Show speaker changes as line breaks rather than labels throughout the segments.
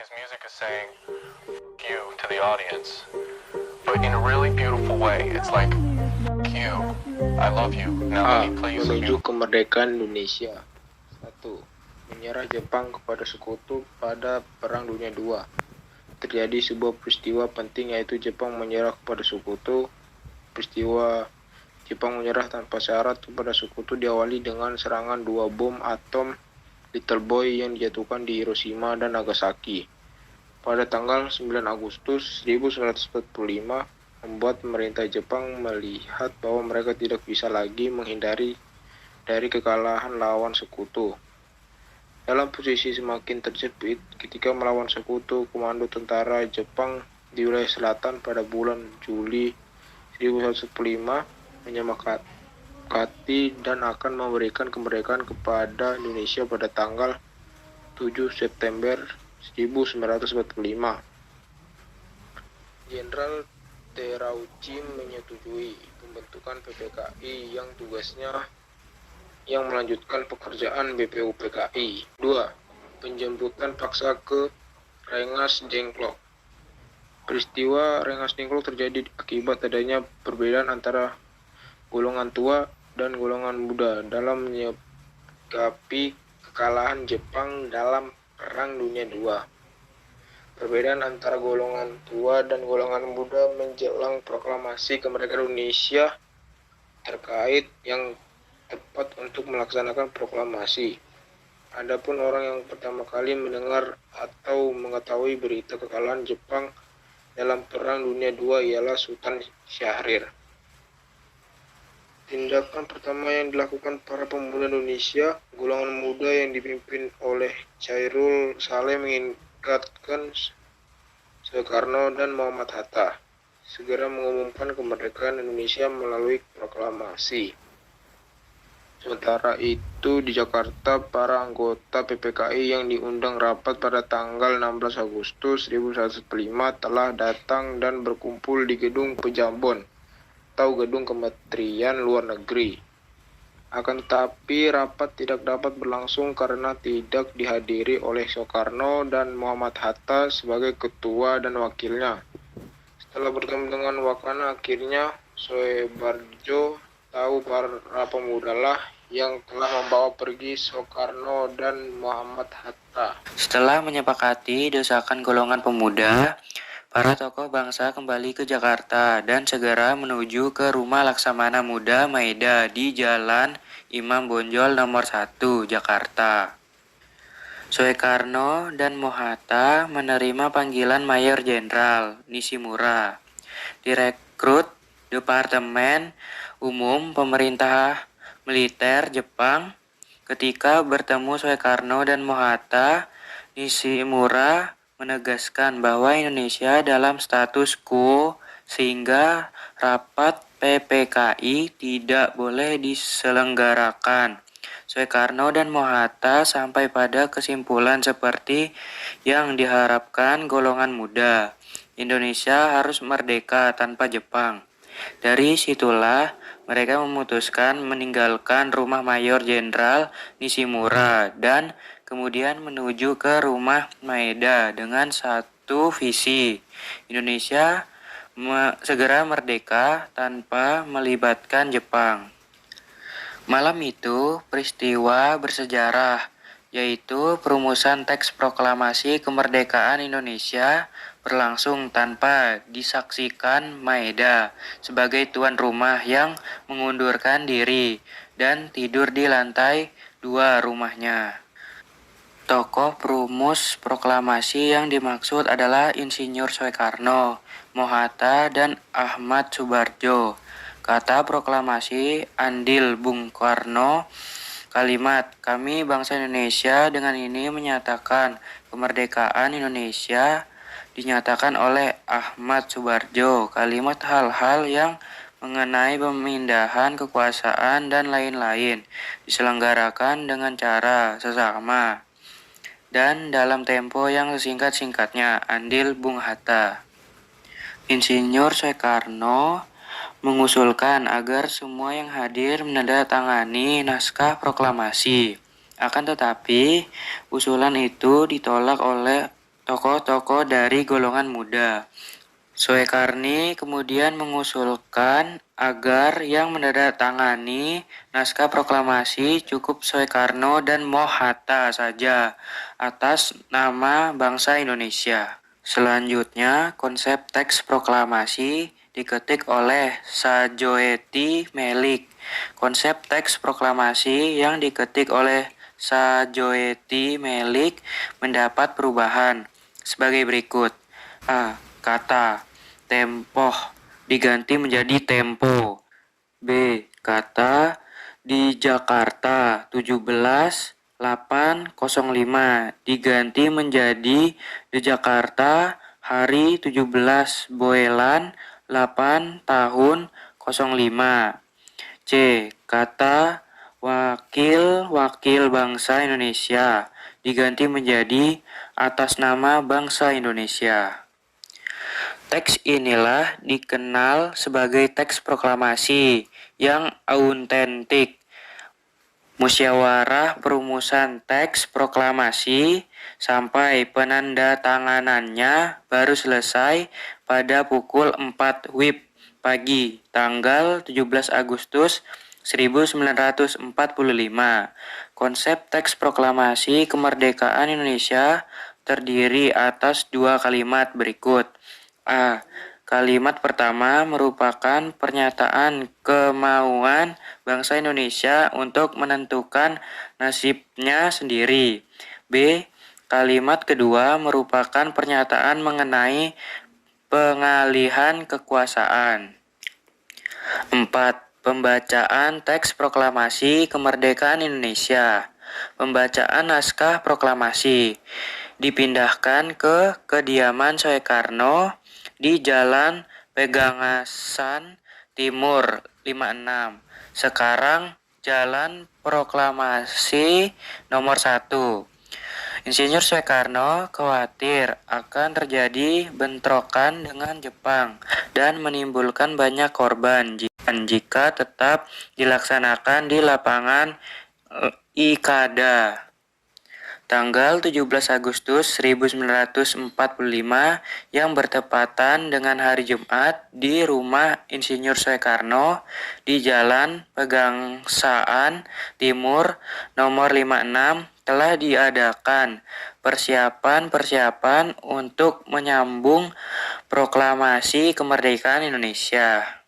His music is saying you to the audience, but in a really beautiful way. It's like, you, I love you. Now let
A.
me play you some
Menuju
beautiful.
kemerdekaan Indonesia. 1. Menyerah Jepang kepada sekutu pada Perang Dunia II. Terjadi sebuah peristiwa penting, yaitu Jepang menyerah kepada sekutu. Peristiwa Jepang menyerah tanpa syarat kepada sekutu diawali dengan serangan 2 bom atom Little Boy yang dijatuhkan di Hiroshima dan Nagasaki pada tanggal 9 Agustus 1945, membuat pemerintah Jepang melihat bahwa mereka tidak bisa lagi menghindari dari kekalahan lawan sekutu. Dalam posisi semakin terjepit ketika melawan sekutu, komando tentara Jepang di wilayah selatan pada bulan Juli 1945 menyepakati dan akan memberikan kemerdekaan kepada Indonesia pada tanggal 7 September 1945. Jenderal Terauchi menyetujui pembentukan PPKI yang tugasnya yang melanjutkan pekerjaan BPUPKI. 2. Penjemputan paksa ke Rengas Dengklok. Peristiwa Rengas Dengklok terjadi akibat adanya perbedaan antara golongan tua dan golongan muda dalam menyikapi kekalahan Jepang dalam Perang Dunia II. Perbedaan antara golongan tua dan golongan muda menjelang proklamasi kemerdekaan Indonesia terkait yang tepat untuk melaksanakan proklamasi. Adapun orang yang pertama kali mendengar atau mengetahui berita kekalahan Jepang dalam Perang Dunia II ialah Sultan Syahrir. Tindakan pertama yang dilakukan para pemuda Indonesia, golongan muda yang dipimpin oleh Chairul Saleh, mengingatkan Soekarno dan Muhammad Hatta segera mengumumkan kemerdekaan Indonesia melalui proklamasi. Sementara itu di Jakarta, para anggota PPKI yang diundang rapat pada tanggal 16 Agustus 1945 telah datang dan berkumpul di Gedung Pejambon atau Gedung Kementerian Luar Negeri. Akan tetapi rapat tidak dapat berlangsung karena tidak dihadiri oleh Soekarno dan Muhammad Hatta sebagai ketua dan wakilnya. Setelah bertemu dengan Wakana, akhirnya Soebarjo tahu para pemuda lah yang telah membawa pergi Soekarno dan Muhammad Hatta.
Setelah menyepakati desakan golongan pemuda, para tokoh bangsa kembali ke Jakarta dan segera menuju ke rumah Laksamana Muda Maeda di Jalan Imam Bonjol nomor 1, Jakarta. Soekarno dan Mohatta menerima panggilan Mayor Jenderal Nishimura, Direkrut Departemen Umum Pemerintah Militer Jepang. Ketika bertemu Soekarno dan Mohatta, Nishimura menegaskan bahwa Indonesia dalam status quo sehingga rapat PPKI tidak boleh diselenggarakan. Soekarno dan Mohatta sampai pada kesimpulan seperti yang diharapkan golongan muda. Indonesia harus merdeka tanpa Jepang. Dari situlah mereka memutuskan meninggalkan rumah Mayor Jenderal Nishimura dan kemudian menuju ke rumah Maeda dengan satu visi, Indonesia segera merdeka tanpa melibatkan Jepang. Malam itu peristiwa bersejarah, yaitu perumusan teks proklamasi kemerdekaan Indonesia berlangsung tanpa disaksikan Maeda sebagai tuan rumah yang mengundurkan diri dan tidur di lantai 2 rumahnya. Tokoh perumus proklamasi yang dimaksud adalah Insinyur Soekarno, Mohatta, dan Ahmad Subarjo. Kata proklamasi andil Bung Karno, kalimat "Kami bangsa Indonesia dengan ini menyatakan kemerdekaan Indonesia" dinyatakan oleh Ahmad Subarjo. Kalimat hal-hal yang mengenai pemindahan kekuasaan dan lain-lain diselenggarakan dengan cara sesama dan dalam tempo yang sesingkat-singkatnya, andil Bung Hatta. Insinyur Soekarno mengusulkan agar semua yang hadir menandatangani naskah proklamasi. Akan tetapi, usulan itu ditolak oleh tokoh-tokoh dari golongan muda. Soekarni kemudian mengusulkan agar yang menandatangani naskah proklamasi cukup Soekarno dan Mohatta saja atas nama bangsa Indonesia. Selanjutnya, konsep teks proklamasi diketik oleh Sajoeti Melik. Konsep teks proklamasi yang diketik oleh Sajoeti Melik mendapat perubahan sebagai berikut. A. Kata tempoh diganti menjadi tempo. B. Kata di Jakarta 17.805 diganti menjadi di Jakarta hari 17 Boelan 8 tahun 05. C. Kata wakil-wakil bangsa Indonesia diganti menjadi atas nama bangsa Indonesia. Teks inilah dikenal sebagai teks proklamasi yang autentik. Musyawarah perumusan teks proklamasi sampai penandatanganannya baru selesai pada pukul 4 WIB pagi tanggal 17 Agustus 1945. Konsep teks proklamasi kemerdekaan Indonesia terdiri atas dua kalimat berikut. A. Kalimat pertama merupakan pernyataan kemauan bangsa Indonesia untuk menentukan nasibnya sendiri. B. Kalimat kedua merupakan pernyataan mengenai pengalihan kekuasaan. 4. Pembacaan teks proklamasi kemerdekaan Indonesia. Pembacaan naskah proklamasi dipindahkan ke kediaman Soekarno di Jalan Pegangasan Timur 56. Sekarang Jalan Proklamasi nomor 1. Insinyur Soekarno khawatir akan terjadi bentrokan dengan Jepang dan menimbulkan banyak korban jika tetap dilaksanakan di lapangan Ikada. Tanggal 17 Agustus 1945 yang bertepatan dengan hari Jumat di rumah Insinyur Soekarno di Jalan Pegangsaan Timur nomor 56 telah diadakan persiapan-persiapan untuk menyambung proklamasi kemerdekaan Indonesia.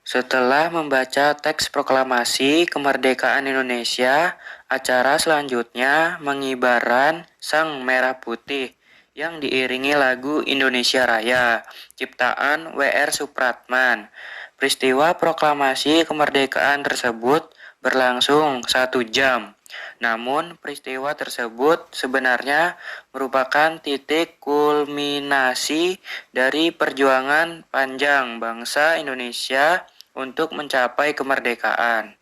Setelah membaca teks proklamasi kemerdekaan Indonesia, acara selanjutnya mengibaran Sang Merah Putih yang diiringi lagu Indonesia Raya, ciptaan W.R. Supratman. Peristiwa proklamasi kemerdekaan tersebut berlangsung 1 jam. Namun peristiwa tersebut sebenarnya merupakan titik kulminasi dari perjuangan panjang bangsa Indonesia untuk mencapai kemerdekaan.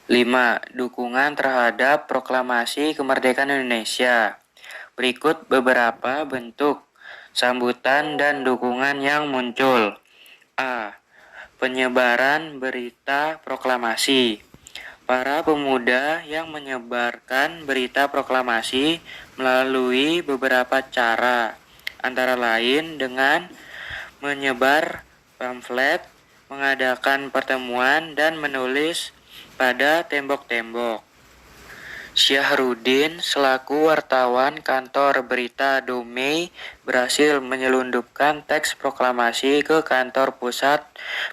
5. Dukungan terhadap proklamasi kemerdekaan Indonesia. Berikut beberapa bentuk sambutan dan dukungan yang muncul. A. Penyebaran berita proklamasi. Para pemuda yang menyebarkan berita proklamasi melalui beberapa cara, antara lain dengan menyebar pamflet, mengadakan pertemuan, dan menulis pada tembok-tembok. Syahrudin selaku wartawan kantor berita Domei berhasil menyelundupkan teks proklamasi ke kantor pusat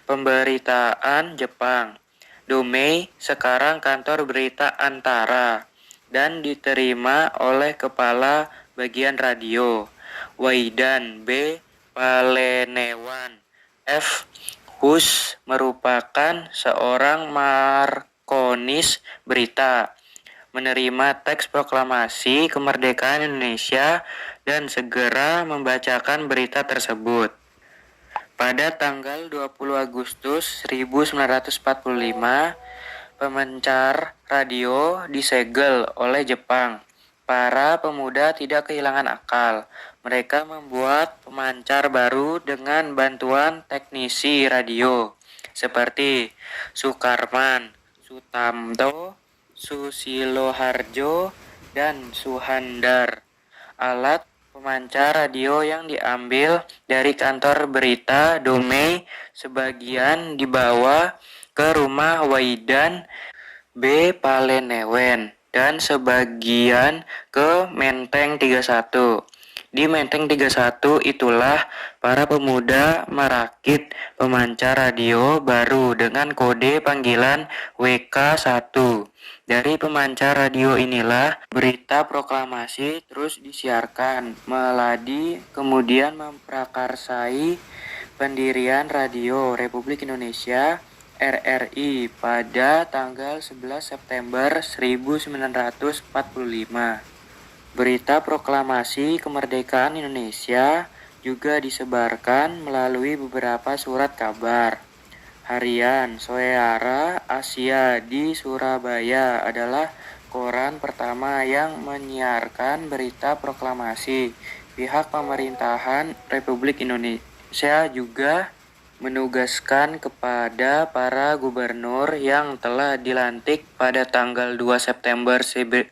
pemberitaan Jepang. Domei sekarang kantor berita Antara dan diterima oleh Kepala Bagian Radio Waidan B. Palenewan. F. Hus merupakan seorang markonis berita, menerima teks proklamasi kemerdekaan Indonesia dan segera membacakan berita tersebut. Pada tanggal 20 Agustus 1945, pemancar radio disegel oleh Jepang. Para pemuda tidak kehilangan akal. Mereka membuat pemancar baru dengan bantuan teknisi radio seperti Sukarman, Sutamto, Susilo Harjo, dan Suhandar. Alat pemancar radio yang diambil dari kantor berita Domei sebagian dibawa ke rumah Waidan B. Palenewen dan sebagian ke Menteng 31. Di Menteng 31 itulah para pemuda merakit pemancar radio baru dengan kode panggilan WK1. Dari pemancar radio inilah berita proklamasi terus disiarkan. Meladi kemudian memprakarsai pendirian Radio Republik Indonesia RRI pada tanggal 11 September 1945. Berita proklamasi kemerdekaan Indonesia juga disebarkan melalui beberapa surat kabar. Harian Soeara Asia di Surabaya adalah koran pertama yang menyiarkan berita proklamasi. Pihak pemerintahan Republik Indonesia juga menugaskan kepada para gubernur yang telah dilantik pada tanggal 2 September 1945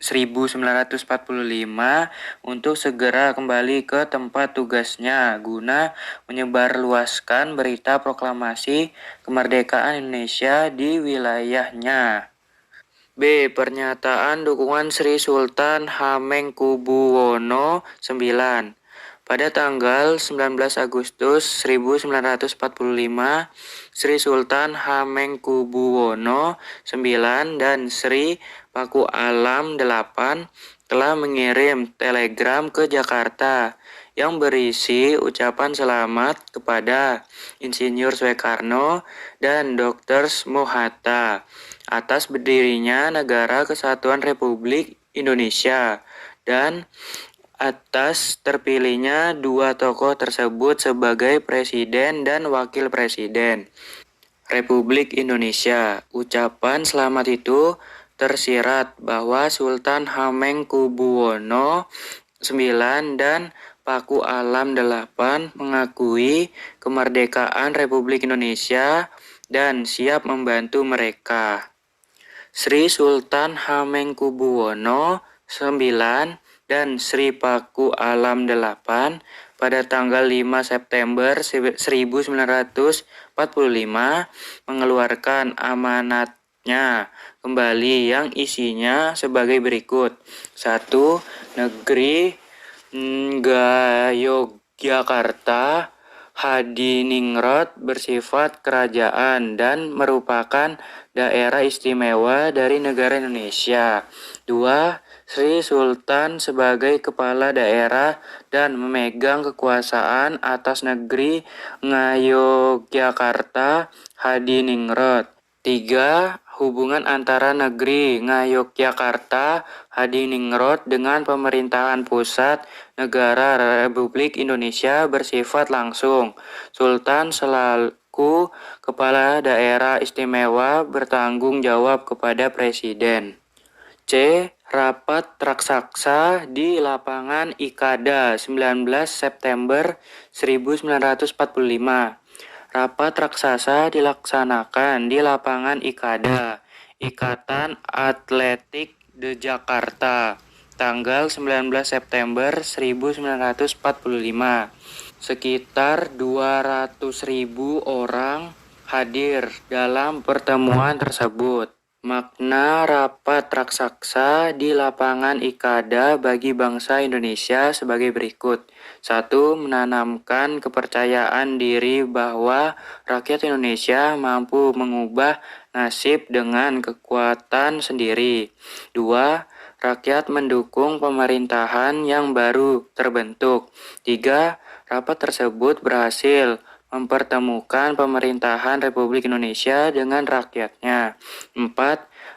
untuk segera kembali ke tempat tugasnya guna menyebarluaskan berita proklamasi kemerdekaan Indonesia di wilayahnya. B. Pernyataan dukungan Sri Sultan Hamengkubuwono IX. Pada tanggal 19 Agustus 1945, Sri Sultan Hamengkubuwono IX dan Sri Paku Alam VIII telah mengirim telegram ke Jakarta yang berisi ucapan selamat kepada Insinyur Soekarno dan Dr. Mohatta atas berdirinya Negara Kesatuan Republik Indonesia dan atas terpilihnya dua tokoh tersebut sebagai Presiden dan Wakil Presiden Republik Indonesia. Ucapan selamat itu tersirat bahwa Sultan Hamengkubuwono IX dan Paku Alam VIII mengakui kemerdekaan Republik Indonesia dan siap membantu mereka. Sri Sultan Hamengkubuwono IX dan Sri Paku Alam VIII pada tanggal 5 September 1945 mengeluarkan amanatnya kembali yang isinya sebagai berikut. 1. Negeri Ngayogyakarta Hadiningrat bersifat kerajaan dan merupakan daerah istimewa dari negara Indonesia. 2. Sri Sultan sebagai kepala daerah dan memegang kekuasaan atas negeri Ngayogyakarta Hadiningrat. 3. Hubungan antara negeri Ngayogyakarta Hadiningrat dengan pemerintahan pusat negara Republik Indonesia bersifat langsung. Sultan selaku kepala daerah istimewa bertanggung jawab kepada Presiden. C. Rapat raksasa di lapangan Ikada 19 September 1945. Rapat raksasa dilaksanakan di lapangan Ikada, Ikatan Atletik de Jakarta, tanggal 19 September 1945. Sekitar 200.000 orang hadir dalam pertemuan tersebut. Makna rapat raksasa di lapangan Ikada bagi bangsa Indonesia sebagai berikut. 1. Menanamkan kepercayaan diri bahwa rakyat Indonesia mampu mengubah nasib dengan kekuatan sendiri. 2. Rakyat mendukung pemerintahan yang baru terbentuk. 3. Rapat tersebut berhasil mempertemukan pemerintahan Republik Indonesia dengan rakyatnya. 4.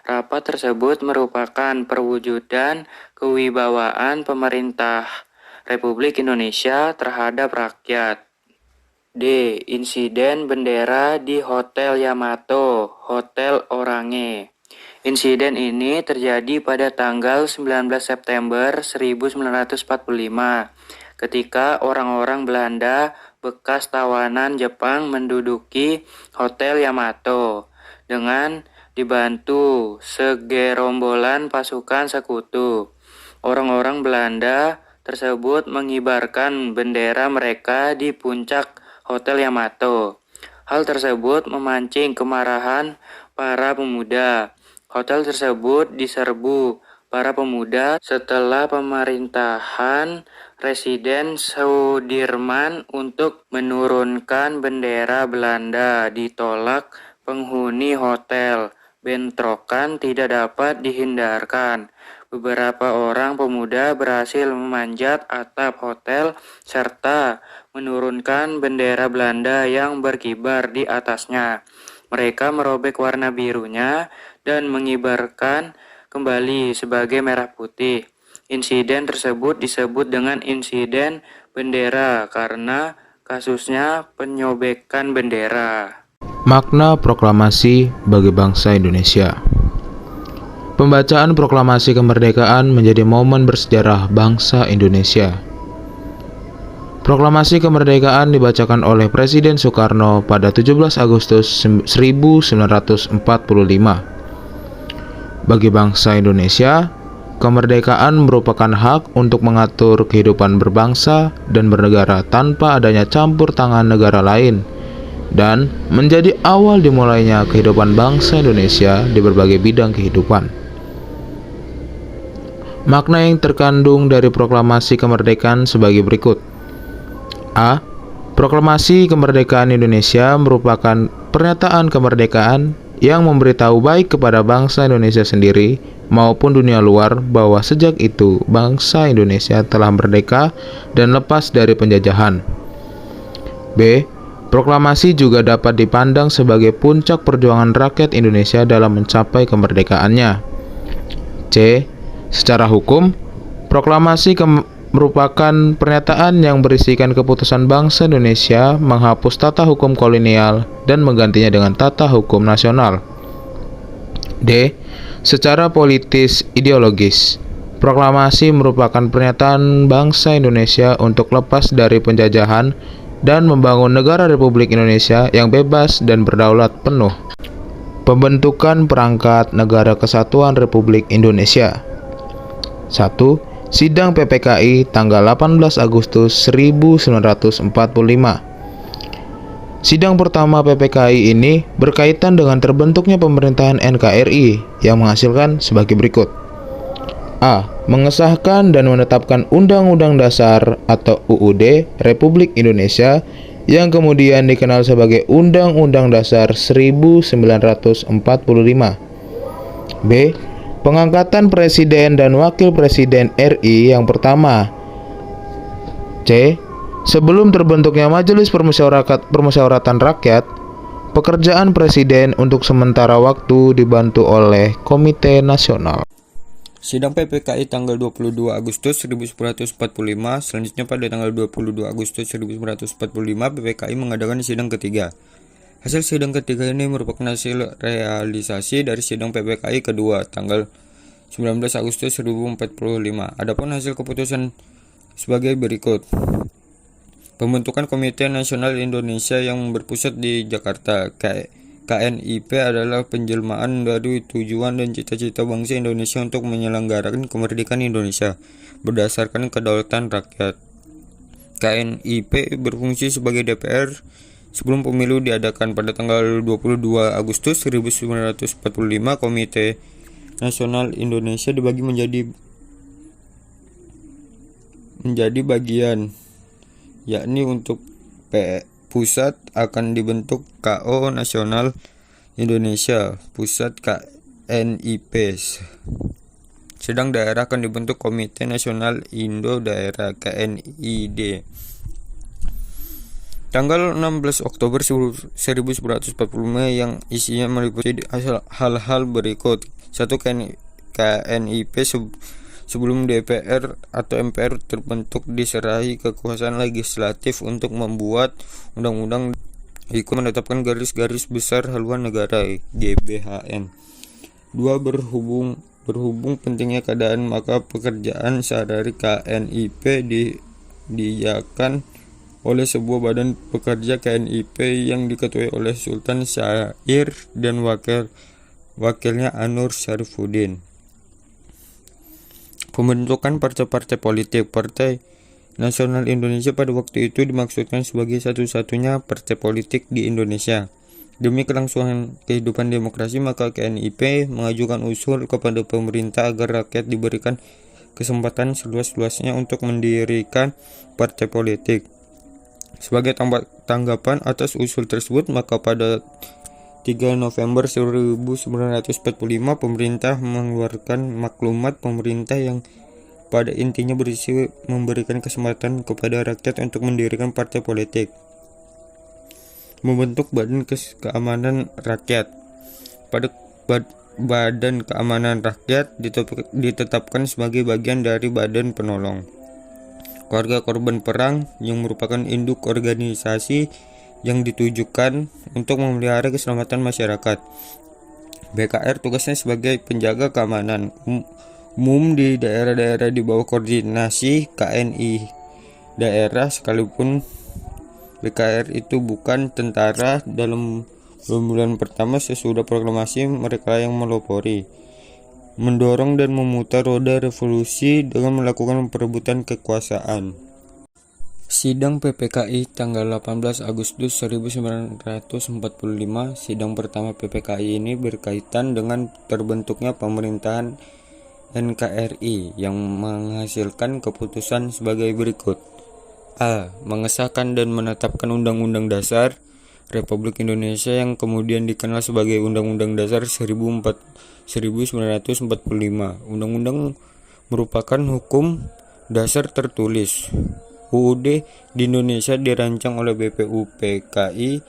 Rapat tersebut merupakan perwujudan kewibawaan pemerintah Republik Indonesia terhadap rakyat. D. Insiden bendera di Hotel Yamato, Hotel Orange. Insiden ini terjadi pada tanggal 19 September 1945 ketika orang-orang Belanda bekas tawanan Jepang menduduki Hotel Yamato dengan dibantu segerombolan pasukan sekutu. Orang-orang Belanda tersebut mengibarkan bendera mereka di puncak Hotel Yamato. Hal tersebut memancing kemarahan para pemuda. Hotel tersebut diserbu para pemuda setelah pemerintahan Presiden Sudirman untuk menurunkan bendera Belanda ditolak penghuni hotel. Bentrokan tidak dapat dihindarkan. Beberapa orang pemuda berhasil memanjat atap hotel serta menurunkan bendera Belanda yang berkibar di atasnya. Mereka merobek warna birunya dan mengibarkan kembali sebagai merah putih. Insiden tersebut disebut dengan insiden bendera karena kasusnya penyobekan bendera.
Makna proklamasi bagi bangsa Indonesia. Pembacaan proklamasi kemerdekaan menjadi momen bersejarah bangsa Indonesia. Proklamasi kemerdekaan dibacakan oleh Presiden Soekarno pada 17 Agustus 1945. Bagi bangsa Indonesia, kemerdekaan merupakan hak untuk mengatur kehidupan berbangsa dan bernegara tanpa adanya campur tangan negara lain, dan menjadi awal dimulainya kehidupan bangsa Indonesia di berbagai bidang kehidupan. Makna yang terkandung dari proklamasi kemerdekaan sebagai berikut. A. Proklamasi kemerdekaan Indonesia merupakan pernyataan kemerdekaan yang memberitahu baik kepada bangsa Indonesia sendiri maupun dunia luar bahwa sejak itu bangsa Indonesia telah merdeka dan lepas dari penjajahan. B. Proklamasi juga dapat dipandang sebagai puncak perjuangan rakyat Indonesia dalam mencapai kemerdekaannya. C. Secara hukum, proklamasi merupakan pernyataan yang berisikan keputusan bangsa Indonesia menghapus tata hukum kolonial dan menggantinya dengan tata hukum nasional. D. Secara politis ideologis, proklamasi merupakan pernyataan bangsa Indonesia untuk lepas dari penjajahan dan membangun negara Republik Indonesia yang bebas dan berdaulat penuh. Pembentukan perangkat Negara Kesatuan Republik Indonesia. 1. Sidang PPKI tanggal 18 Agustus 1945. Sidang pertama PPKI ini berkaitan dengan terbentuknya pemerintahan NKRI yang menghasilkan sebagai berikut. A. Mengesahkan dan menetapkan Undang-Undang Dasar atau UUD Republik Indonesia yang kemudian dikenal sebagai Undang-Undang Dasar 1945. B. Pengangkatan Presiden dan Wakil Presiden RI yang pertama. C. Sebelum terbentuknya Majelis Permusyawaratan Rakyat, pekerjaan Presiden untuk sementara waktu dibantu oleh Komite Nasional.
Sidang PPKI tanggal 22 Agustus 1945. Selanjutnya pada tanggal 22 Agustus 1945 PPKI mengadakan sidang ketiga. Hasil sidang ketiga ini merupakan hasil realisasi dari sidang PPKI kedua tanggal 19 Agustus 1945. Adapun hasil keputusan sebagai berikut. Pembentukan Komite Nasional Indonesia yang berpusat di Jakarta. KNIP adalah penjelmaan dari tujuan dan cita-cita bangsa Indonesia untuk menyelenggarakan kemerdekaan Indonesia berdasarkan kedaulatan rakyat. KNIP berfungsi sebagai DPR sebelum pemilu diadakan pada tanggal 22 Agustus 1945. Komite Nasional Indonesia dibagi menjadi bagian, yakni untuk pusat akan dibentuk KO Nasional Indonesia Pusat KNIP. Sedang daerah akan dibentuk Komite Nasional Indo Daerah KNID. Tanggal 16 Oktober 1945 yang isinya meliputi hal-hal berikut. 1. KNIP sebelum DPR atau MPR terbentuk diserahi kekuasaan legislatif untuk membuat undang-undang, ikut menetapkan garis-garis besar haluan negara GBHN. 2. Berhubung pentingnya keadaan, maka pekerjaan sehari-hari KNIP diiakan oleh sebuah badan pekerja KNIP yang diketuai oleh Sultan Syair dan wakilnya Anur Syarifuddin. Pembentukan partai-partai politik. Partai Nasional Indonesia pada waktu itu dimaksudkan sebagai satu-satunya partai politik di Indonesia. Demi kelangsungan kehidupan demokrasi, maka KNIP mengajukan usul kepada pemerintah agar rakyat diberikan kesempatan seluas-luasnya untuk mendirikan partai politik. Sebagai tanggapan atas usul tersebut, maka pada 3 November 1945 pemerintah mengeluarkan maklumat pemerintah yang pada intinya berisi memberikan kesempatan kepada rakyat untuk mendirikan partai politik. Membentuk Badan Keamanan Rakyat. Pada Badan Keamanan Rakyat ditetapkan sebagai bagian dari Badan Penolong Keluarga Korban Perang yang merupakan induk organisasi yang ditujukan untuk memelihara keselamatan masyarakat. BKR tugasnya sebagai penjaga keamanan umum di daerah-daerah di bawah koordinasi KNI daerah, sekalipun BKR itu bukan tentara. Dalam bulan pertama sesudah proklamasi, mereka yang melopori, mendorong dan memutar roda revolusi dengan melakukan perebutan kekuasaan. Sidang PPKI tanggal 18 Agustus 1945. Sidang pertama PPKI ini berkaitan dengan terbentuknya pemerintahan NKRI yang menghasilkan keputusan sebagai berikut. A. Mengesahkan dan menetapkan Undang-Undang Dasar Republik Indonesia yang kemudian dikenal sebagai Undang-Undang Dasar 1945. Undang-undang merupakan hukum dasar tertulis. UUD di Indonesia dirancang oleh BPUPKI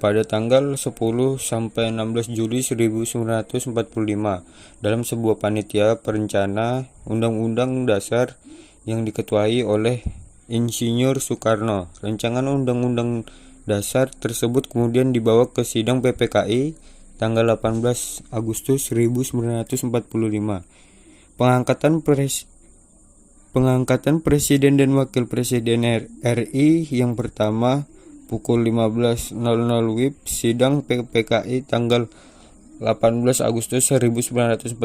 pada tanggal 10 sampai 16 Juli 1945 dalam sebuah panitia perencana Undang-Undang Dasar yang diketuai oleh Insinyur Soekarno. Rancangan Undang-Undang Dasar tersebut kemudian dibawa ke sidang PPKI tanggal 18 Agustus 1945. Pengangkatan Presiden dan Wakil Presiden RI yang pertama pukul 15.00 WIB. Sidang PPKI tanggal 18 Agustus 1945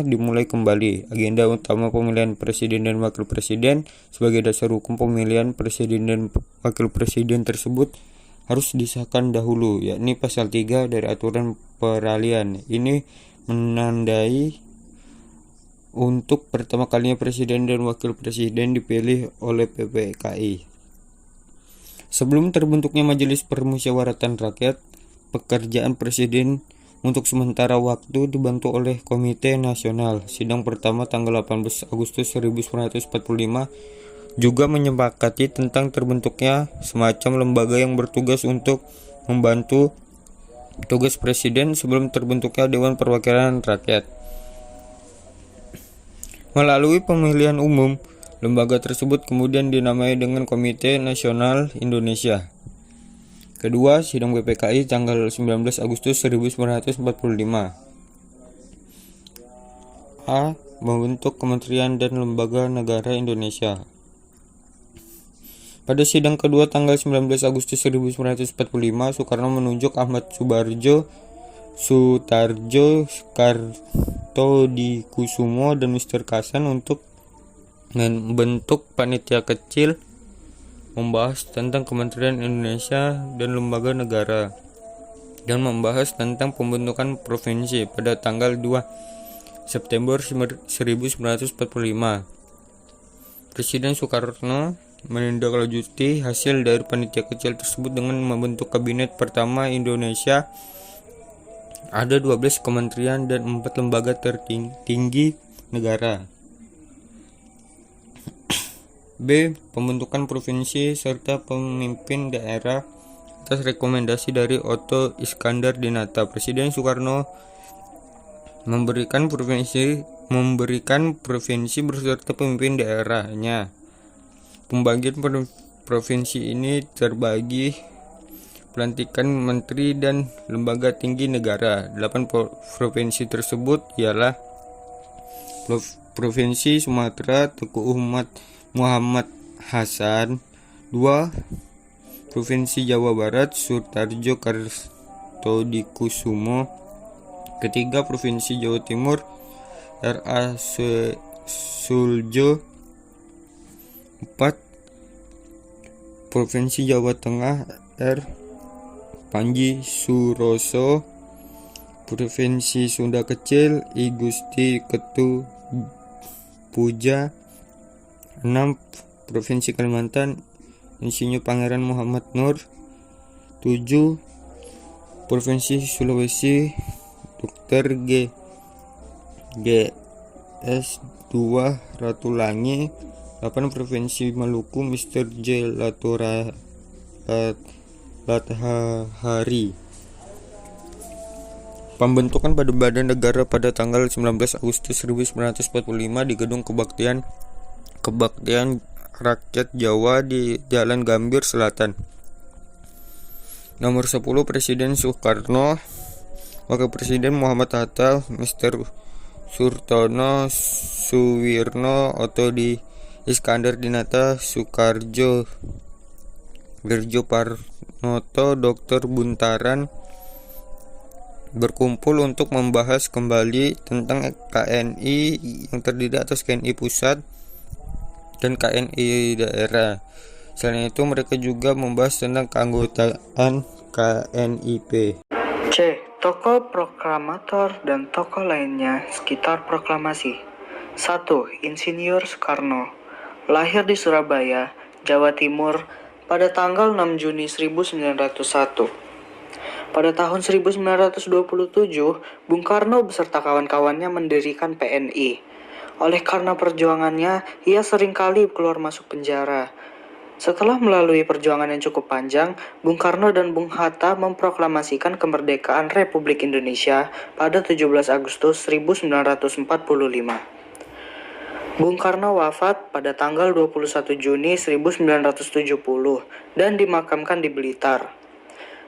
dimulai kembali. Agenda utama pemilihan presiden dan wakil presiden. Sebagai dasar hukum pemilihan presiden dan wakil presiden tersebut harus disahkan dahulu, yakni pasal 3 dari aturan peralihan. Ini menandai untuk pertama kalinya presiden dan wakil presiden dipilih oleh PPKI. Sebelum terbentuknya Majelis Permusyawaratan Rakyat, pekerjaan presiden untuk sementara waktu dibantu oleh Komite Nasional. Sidang pertama tanggal 18 Agustus 1945 juga menyepakati tentang terbentuknya semacam lembaga yang bertugas untuk membantu tugas presiden sebelum terbentuknya Dewan Perwakilan Rakyat. Melalui pemilihan umum, lembaga tersebut kemudian dinamai dengan Komite Nasional Indonesia. Kedua, sidang PPKI tanggal 19 Agustus 1945. A. Membentuk Kementerian dan Lembaga Negara Indonesia. Pada sidang kedua tanggal 19 Agustus 1945, Soekarno menunjuk Ahmad Sutarjo, Kartodikusumo, dan Mr. Kasan untuk membentuk panitia kecil membahas tentang Kementerian Indonesia dan lembaga negara dan membahas tentang pembentukan provinsi. Pada tanggal 2 September 1945, Presiden Soekarno menindaklanjuti hasil dari panitia kecil tersebut dengan membentuk kabinet pertama Indonesia. Ada 12 kementerian dan 4 lembaga tertinggi negara. B. Pembentukan provinsi serta pemimpin daerah atas rekomendasi dari Otto Iskandar Dinata. Presiden Soekarno memberikan provinsi beserta pemimpin daerahnya. Pembagian provinsi ini terbagi pelantikan menteri dan lembaga tinggi negara. 8 provinsi tersebut ialah Provinsi Sumatera Tengku Muhammad Hasan. 2. Provinsi Jawa Barat Sutarjo Kartodikusumo. 3. Provinsi Jawa Timur R.A. Suljo. 4. Provinsi Jawa Tengah R. Panji Suroso. Provinsi Sunda Kecil I. Gusti Ketu Puja. 6. Provinsi Kalimantan Insinyur Pangeran Muhammad Nur. 7. Provinsi Sulawesi Dr. GS 2 Ratulangi. 8. Provinsi Maluku Mr. J. Lathahari. Pembentukan Badan Negara pada tanggal 19 Agustus 1945 di Gedung Kebaktian Rakyat Jawa di Jalan Gambir Selatan. Nomor 10 Presiden Soekarno. Wakil Presiden Muhammad Hatta, Mr. Surtono, Suwirno, Oto Iskandar Dinata, Soekarjo, Gerjo Parnoto, Dr. Buntaran berkumpul untuk membahas kembali tentang KNI yang terdiri atas KNI Pusat dan KNI Daerah. Selain itu mereka juga membahas tentang keanggotaan KNIP.
C. Tokoh proklamator dan tokoh lainnya sekitar proklamasi. 1. Insinyur Soekarno. Lahir di Surabaya, Jawa Timur pada tanggal 6 Juni 1901. Pada tahun 1927, Bung Karno beserta kawan-kawannya mendirikan PNI. Oleh karena perjuangannya, ia seringkali keluar masuk penjara. Setelah melalui perjuangan yang cukup panjang, Bung Karno dan Bung Hatta memproklamasikan kemerdekaan Republik Indonesia pada 17 Agustus 1945. Bung Karno wafat pada tanggal 21 Juni 1970 dan dimakamkan di Blitar.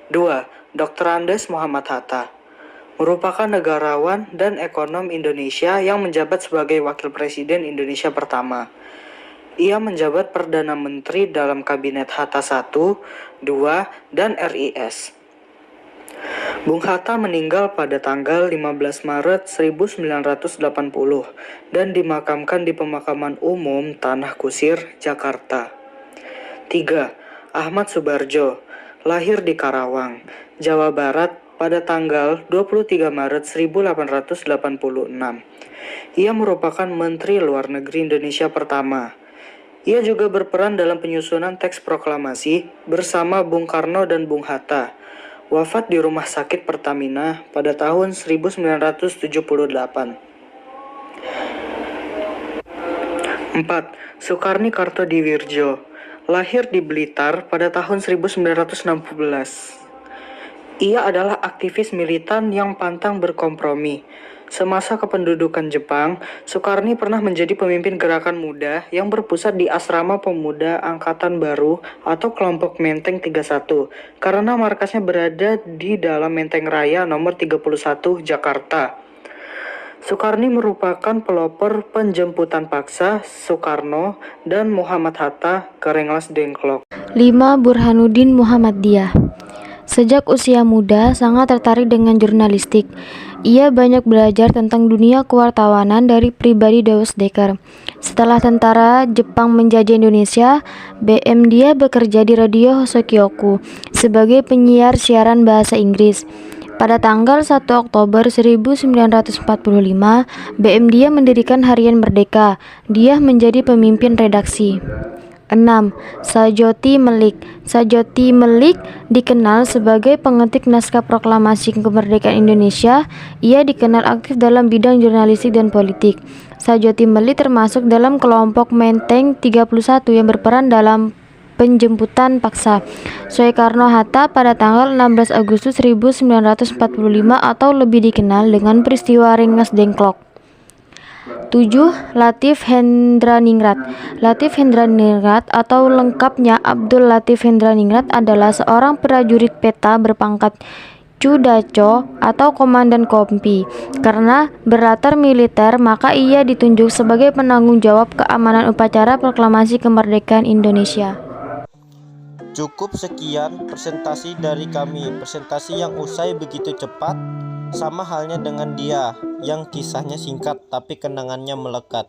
2. Dr. Andes Muhammad Hatta merupakan negarawan dan ekonom Indonesia yang menjabat sebagai Wakil Presiden Indonesia pertama. Ia menjabat Perdana Menteri dalam Kabinet Hatta I, II, dan RIS. Bung Hatta meninggal pada tanggal 15 Maret 1980 dan dimakamkan di Pemakaman Umum Tanah Kusir, Jakarta. 3. Ahmad Subarjo, lahir di Karawang, Jawa Barat pada tanggal 23 Maret 1886. Ia merupakan Menteri Luar Negeri Indonesia pertama. Ia juga berperan dalam penyusunan teks proklamasi bersama Bung Karno dan Bung Hatta. Wafat di Rumah Sakit Pertamina pada tahun 1978. 4. Soekarni Kartodiwirjo, lahir di Blitar pada tahun 1916. Ia adalah aktivis militan yang pantang berkompromi. Semasa kependudukan Jepang, Soekarni pernah menjadi pemimpin gerakan muda yang berpusat di Asrama Pemuda Angkatan Baru atau Kelompok Menteng 31 karena markasnya berada di dalam Menteng Raya nomor 31 Jakarta. Soekarni merupakan pelopor penjemputan paksa Soekarno dan Muhammad Hatta ke Rengas Dengklok.
5. Burhanuddin Muhammadiyah. Sejak usia muda sangat tertarik dengan jurnalistik. Ia banyak belajar tentang dunia kewartawanan dari pribadi Dawes Dekker. Setelah tentara Jepang menjajah Indonesia, BM dia bekerja di Radio Hosokyoku sebagai penyiar siaran bahasa Inggris. Pada tanggal 1 Oktober 1945, BM dia mendirikan Harian Merdeka. Dia menjadi pemimpin redaksi. 6. Sajoti Melik. Sajoti Melik dikenal sebagai pengetik naskah proklamasi kemerdekaan Indonesia. Ia dikenal aktif dalam bidang jurnalistik dan politik. Sajoti Melik termasuk dalam kelompok Menteng 31 yang berperan dalam penjemputan paksa Soekarno-Hatta pada tanggal 16 Agustus 1945 atau lebih dikenal dengan peristiwa Rengas Dengklok. 7. Latif Hendraningrat. Latif Hendraningrat atau lengkapnya Abdul Latif Hendraningrat adalah seorang prajurit peta berpangkat Cudaco atau Komandan Kompi. Karena berlatar militer, maka ia ditunjuk sebagai penanggung jawab keamanan upacara proklamasi kemerdekaan Indonesia.
Cukup sekian presentasi dari kami. Presentasi yang usai begitu cepat, sama halnya dengan dia yang kisahnya singkat tapi kenangannya melekat.